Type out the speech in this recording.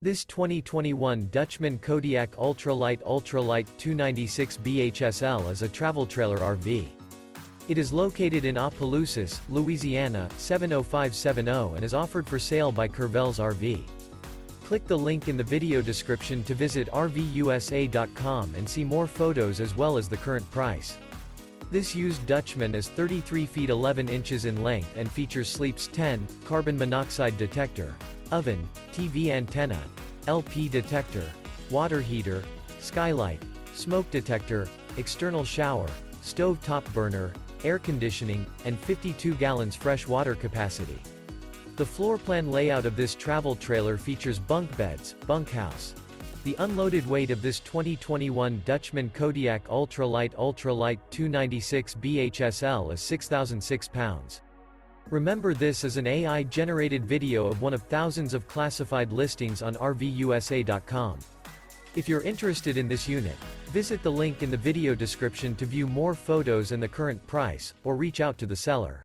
This 2021 Dutchmen Kodiak Ultra-Lite Ultra-Lite 296 BHSL is a travel trailer RV. It is located in Opelousas, Louisiana, 70570 and is offered for sale by Courvelle's RV. Click the link in the video description to visit RVUSA.com and see more photos as well as the current price. This used Dutchman is 33 feet 11 inches in length and features Sleep's 10, carbon monoxide detector, oven, TV antenna, LP detector, water heater, skylight, smoke detector, external shower, stove top burner, air conditioning, and 52 gallons fresh water capacity. The floor plan layout of this travel trailer features bunk beds, bunkhouse. The unloaded weight of this 2021 Dutchmen Kodiak Ultra-Lite Ultra-Lite 296 BHSL is 6,006 pounds. Remember, this is an AI-generated video of one of thousands of classified listings on RVUSA.com. If you're interested in this unit, visit the link in the video description to view more photos and the current price, or reach out to the seller.